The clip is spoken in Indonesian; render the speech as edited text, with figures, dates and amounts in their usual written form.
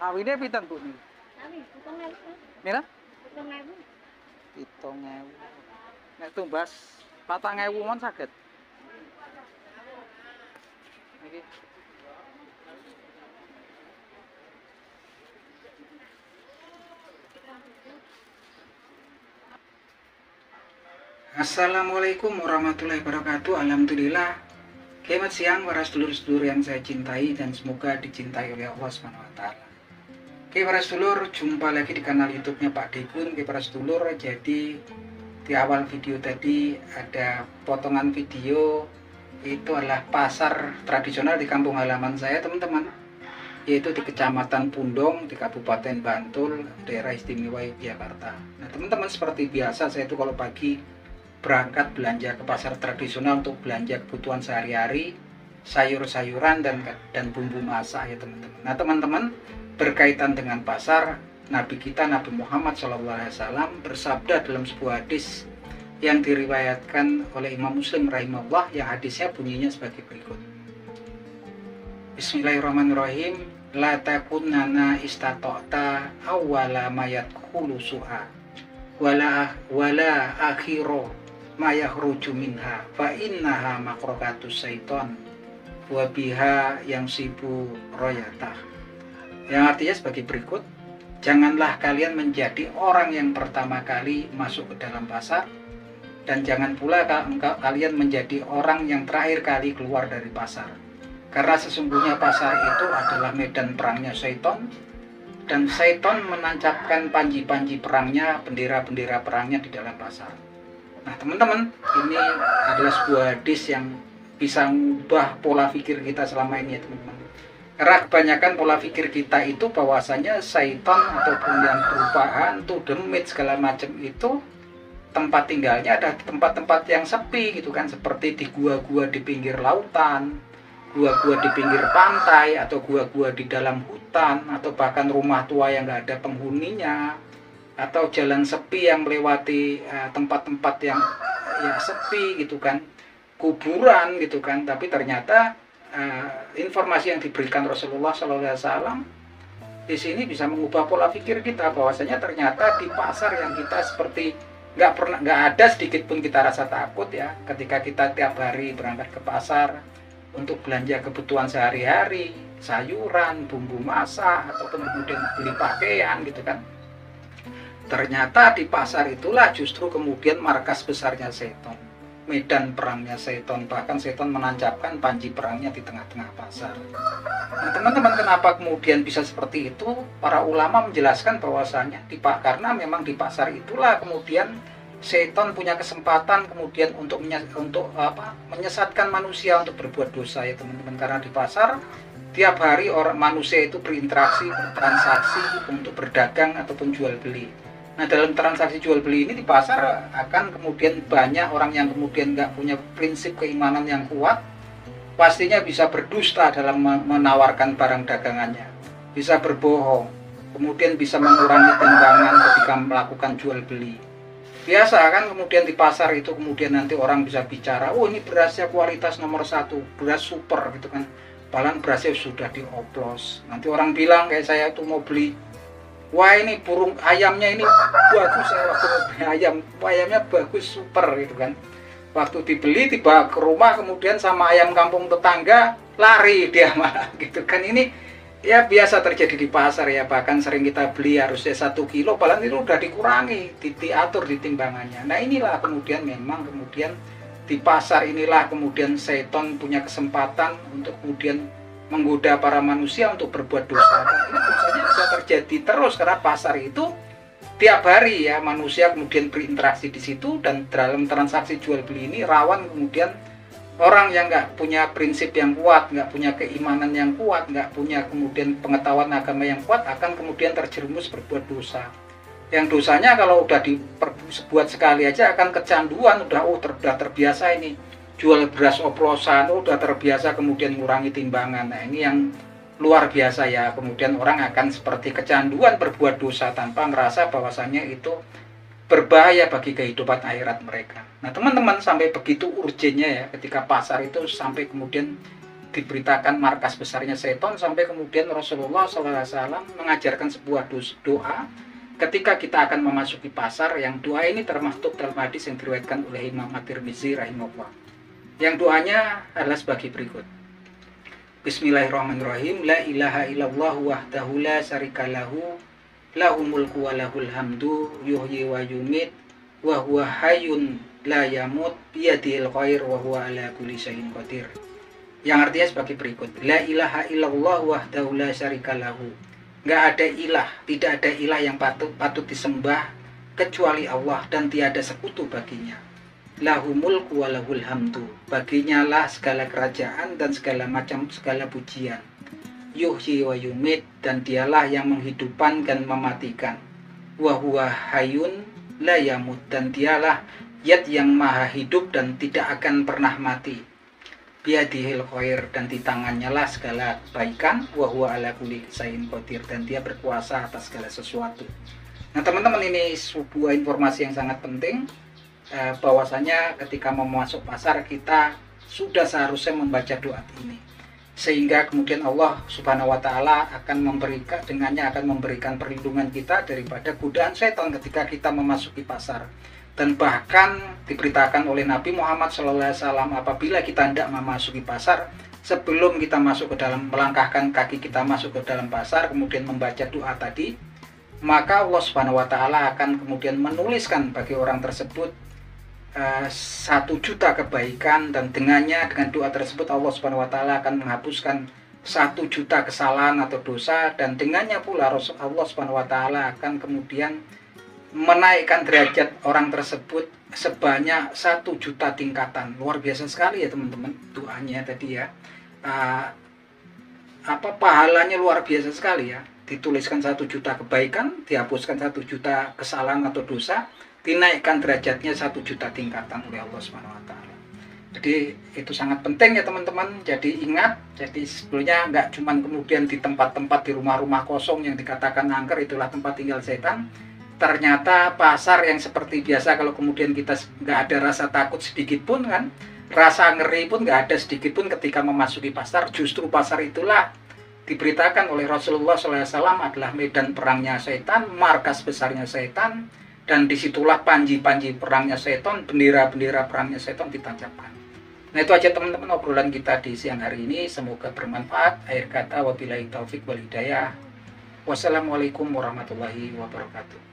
Sawine pinten Bu niki? Sawi 7.000. Mira? 7.000. 7.000. Nek tumbas 4.000 mon saged. Niki. Assalamualaikum warahmatullahi wabarakatuh. Alhamdulillah. Selamat siang para sedulur-sedulur yang saya cintai dan semoga dicintai oleh Allah SWT. Oke para sedulur, jumpa lagi di kanal YouTube-nya Pak Dekun. Oke para sedulur, jadi di awal video tadi ada potongan video, itu adalah pasar tradisional di kampung halaman saya teman-teman, yaitu di Kecamatan Pundong di Kabupaten Bantul, daerah istimewa Yogyakarta. Nah teman-teman, seperti biasa saya itu kalau pagi berangkat belanja ke pasar tradisional untuk belanja kebutuhan sehari-hari, sayur-sayuran dan bumbu masak ya teman-teman. Nah teman-teman, berkaitan dengan pasar, Nabi kita Nabi Muhammad SAW bersabda dalam sebuah hadis yang diriwayatkan oleh Imam Muslim rahimahullah, yang hadisnya bunyinya sebagai berikut. Bismillahirrahmanirrahim. La takunana istata'ta awwala ma yadkhulu su'a wala akhiro ma yakhruju minha fa innaha maqraqatus syaiton wa biha yang sibu royatah. Yang artinya sebagai berikut, janganlah kalian menjadi orang yang pertama kali masuk ke dalam pasar, dan jangan pula kalian menjadi orang yang terakhir kali keluar dari pasar, karena sesungguhnya pasar itu adalah medan perangnya syaiton, dan syaiton menancapkan panji-panji perangnya, bendera-bendera perangnya di dalam pasar. Nah teman-teman, ini adalah sebuah hadis yang bisa mengubah pola pikir kita selama ini ya teman-teman. Karena kebanyakan pola pikir kita itu bahwasanya syaitan ataupun yang berupa hantu, demit segala macam itu tempat tinggalnya ada tempat-tempat yang sepi gitu kan, seperti di gua-gua di pinggir lautan, gua-gua di pinggir pantai, atau gua-gua di dalam hutan, atau bahkan rumah tua yang nggak ada penghuninya, atau jalan sepi yang melewati tempat-tempat yang ya sepi gitu kan, kuburan gitu kan. Tapi ternyata informasi yang diberikan Rasulullah SAW di sini bisa mengubah pola pikir kita, bahwasanya ternyata di pasar yang kita seperti nggak ada sedikit pun kita rasa takut ya, ketika kita tiap hari berangkat ke pasar untuk belanja kebutuhan sehari-hari, sayuran, bumbu masak, ataupun kemudian beli pakaian gitu kan. Ternyata di pasar itulah justru kemudian markas besarnya setan, medan perangnya setan, bahkan setan menancapkan panji perangnya di tengah-tengah pasar. Nah teman-teman, kenapa kemudian bisa seperti itu? Para ulama menjelaskan bahwasanya karena memang di pasar itulah kemudian setan punya kesempatan kemudian untuk menyesatkan manusia untuk berbuat dosa ya teman-teman. Karena di pasar tiap hari orang manusia itu berinteraksi, bertransaksi untuk berdagang ataupun jual beli. Nah dalam transaksi jual beli ini di pasar akan kemudian banyak orang yang kemudian nggak punya prinsip keimanan yang kuat, pastinya bisa berdusta dalam menawarkan barang dagangannya, bisa berbohong, kemudian bisa mengurangi timbangan ketika melakukan jual beli. Biasa kan kemudian di pasar itu kemudian nanti orang bisa bicara, oh ini berasnya kualitas nomor 1, beras super gitu kan, padahal berasnya sudah dioplos. Nanti orang bilang kayak saya itu mau beli, wah ini burung ayamnya ini bagus, saya waktu beli ayamnya bagus super gitu kan. Waktu dibeli tiba ke rumah kemudian sama ayam kampung tetangga lari dia malah gitu kan. Ini ya biasa terjadi di pasar ya, bahkan sering kita beli harusnya 1 kilo padahal itu udah dikurangi, diatur di timbangannya. Nah inilah kemudian memang kemudian di pasar inilah kemudian setan punya kesempatan untuk kemudian menggoda para manusia untuk berbuat dosa. Dan ini dosanya bisa terjadi terus karena pasar itu tiap hari ya manusia kemudian berinteraksi di situ, dan dalam transaksi jual beli ini rawan kemudian orang yang nggak punya prinsip yang kuat, nggak punya keimanan yang kuat, nggak punya kemudian pengetahuan agama yang kuat akan kemudian terjerumus berbuat dosa. Yang dosanya kalau udah dibuat sekali aja akan kecanduan, udah terbiasa ini jual beras oplosan, udah terbiasa kemudian ngurangi timbangan. Nah ini yang luar biasa ya, kemudian orang akan seperti kecanduan berbuat dosa tanpa ngerasa bahwasannya itu berbahaya bagi kehidupan akhirat mereka. Nah teman-teman, sampai begitu urgennya ya ketika pasar itu, sampai kemudian diberitakan markas besarnya seton, sampai kemudian Rasulullah SAW mengajarkan sebuah doa ketika kita akan memasuki pasar, yang doa ini termasuk dalam hadis yang diriwayatkan oleh Imam At-Tirmizi rahimahullah. Yang doanya adalah sebagai berikut. Bismillahirrahmanirrahim. La ilaha illallah wahdahu la syarikalahu lahul mulku wa lahul hamdu yuhyi wa yumit wa huwa hayyun la yamut biyadihil khair wa huwa ala kulli syai'in qadir. Yang artinya sebagai berikut. La ilaha illallah wahdahu la syarikalahu. Enggak ada ilah, tidak ada ilah yang patut disembah kecuali Allah, dan tiada sekutu baginya. Lahu mulku wa lahul hamdu. Baginya lah segala kerajaan dan segala pujian. Yuhyi wa yumit, dan dialah yang menghidupkan dan mematikan. Wa huwa hayyun la yamut, dan dialah Zat yang maha hidup dan tidak akan pernah mati. Biyadihil khair, dan di tangannya lah segala kebaikan. Wa huwa ala kulli syai'in qadir, dan dia berkuasa atas segala sesuatu. Nah teman-teman, ini sebuah informasi yang sangat penting, bahwasanya ketika mau masuk pasar kita sudah seharusnya membaca doa ini, sehingga kemudian Allah Subhanahu wa taala akan memberikan perlindungan kita daripada godaan setan ketika kita memasuki pasar. Dan bahkan diberitakan oleh Nabi Muhammad SAW, apabila kita hendak memasuki pasar, sebelum kita masuk ke dalam, melangkahkan kaki kita masuk ke dalam pasar, kemudian membaca doa tadi, maka Allah Subhanahu wa taala akan kemudian menuliskan bagi orang tersebut 1 juta kebaikan, dan dengan doa tersebut Allah Subhanahu wa taala akan menghapuskan 1 juta kesalahan atau dosa, dan dengannya pula Allah Subhanahu wa taala akan kemudian menaikkan derajat orang tersebut sebanyak 1 juta tingkatan. Luar biasa sekali ya teman-teman doanya tadi ya. Pahalanya luar biasa sekali ya. Dituliskan 1 juta kebaikan, dihapuskan 1 juta kesalahan atau dosa, dinaikkan derajatnya 1 juta tingkatan oleh Allah Subhanahu wa taala. Jadi itu sangat penting ya teman-teman. Jadi ingat, jadi sebetulnya nggak cuma kemudian di tempat-tempat di rumah-rumah kosong yang dikatakan angker itulah tempat tinggal setan. Ternyata pasar yang seperti biasa, kalau kemudian kita nggak ada rasa takut sedikit pun kan, rasa ngeri pun nggak ada sedikit pun ketika memasuki pasar, justru pasar itulah diberitakan oleh Rasulullah SAW adalah medan perangnya setan, markas besarnya setan, dan disitulah panji-panji perangnya setan, bendera-bendera perangnya setan ditancapkan. Nah itu aja teman-teman obrolan kita di siang hari ini, semoga bermanfaat. Akhir kata wabillahi taufik wal hidayah. Wassalamualaikum warahmatullahi wabarakatuh.